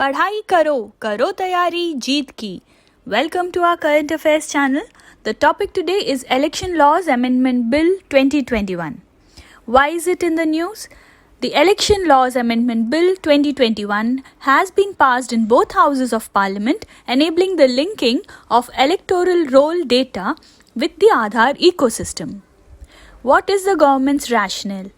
पढ़ाई करो, करो तैयारी जीत की. Welcome to our current affairs channel. The topic today is Election Laws Amendment Bill 2021. Why is it in the news? The Election Laws Amendment Bill 2021 has been passed in both houses of Parliament, enabling the linking of electoral roll data with the Aadhaar ecosystem. What is the government's rationale?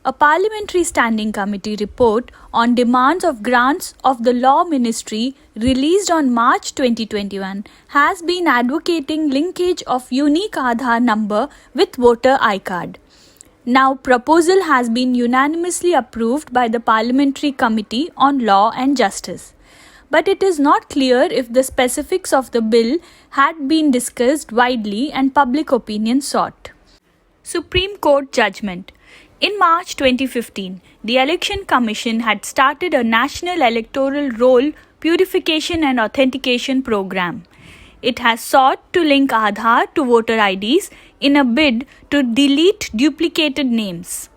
A Parliamentary Standing Committee report on demands of grants of the Law Ministry released on March 2021 has been advocating linkage of unique Aadhaar number with voter iCard. Now, proposal has been unanimously approved by the Parliamentary Committee on Law and Justice. But it is not clear if the specifics of the bill had been discussed widely and public opinion sought. Supreme Court Judgment. In March 2015, the Election Commission had started a National Electoral Roll Purification and Authentication Program. It has sought to link Aadhaar to voter IDs in a bid to delete duplicated names.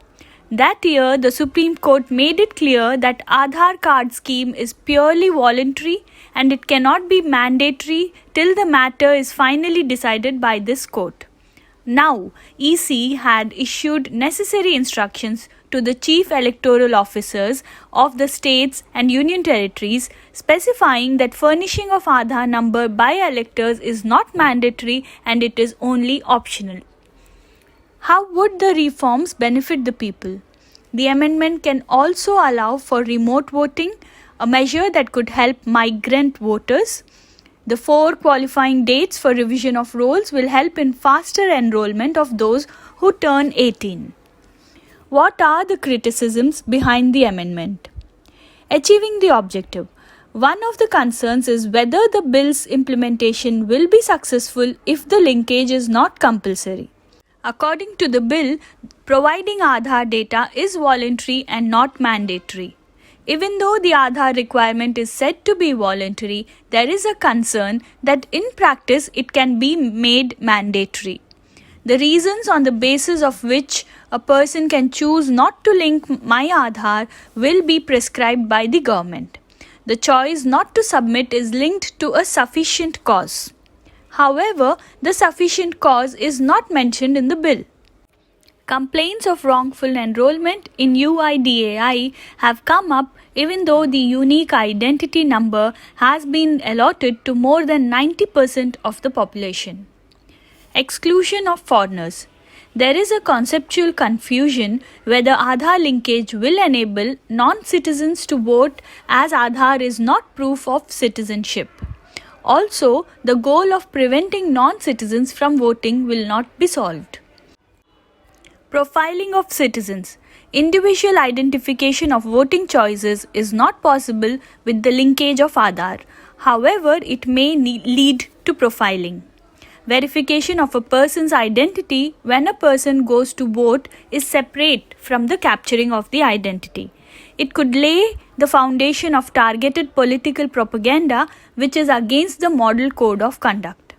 That year, the Supreme Court made it clear that Aadhaar card scheme is purely voluntary and it cannot be mandatory till the matter is finally decided by this court. Now, EC had issued necessary instructions to the chief electoral officers of the states and union territories specifying that furnishing of Aadhaar number by electors is not mandatory and it is only optional. How would the reforms benefit the people? The amendment can also allow for remote voting, a measure that could help migrant voters. The 4 qualifying dates for revision of rolls will help in faster enrollment of those who turn 18. What are the criticisms behind the amendment? Achieving the objective. One of the concerns is whether the bill's implementation will be successful if the linkage is not compulsory. According to the bill, providing Aadhaar data is voluntary and not mandatory. Even though the Aadhaar requirement is said to be voluntary, there is a concern that in practice it can be made mandatory. The reasons on the basis of which a person can choose not to link my Aadhaar will be prescribed by the government. The choice not to submit is linked to a sufficient cause. However, the sufficient cause is not mentioned in the bill. Complaints of wrongful enrollment in UIDAI have come up even though the unique identity number has been allotted to more than 90% of the population. Exclusion of foreigners. There is a conceptual confusion whether Aadhaar linkage will enable non-citizens to vote as Aadhaar is not proof of citizenship. Also, the goal of preventing non-citizens from voting will not be solved. Profiling of citizens. Individual identification of voting choices is not possible with the linkage of Aadhaar. However, it may lead to profiling. Verification of a person's identity when a person goes to vote is separate from the capturing of the identity. It could lay the foundation of targeted political propaganda which is against the Model Code of Conduct.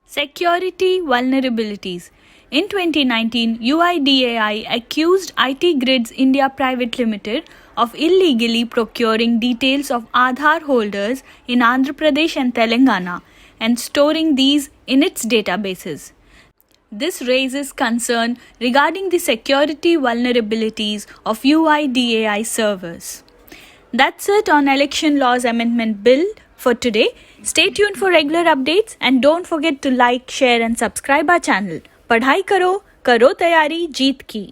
Security vulnerabilities. In 2019, UIDAI accused IT Grids India Private Limited of illegally procuring details of Aadhaar holders in Andhra Pradesh and Telangana and storing these in its databases. This raises concern regarding the security vulnerabilities of UIDAI servers. That's it on Election Laws Amendment Bill for today. Stay tuned for regular updates and don't forget to like, share and subscribe our channel. पढ़ाई करो, करो तैयारी जीत की.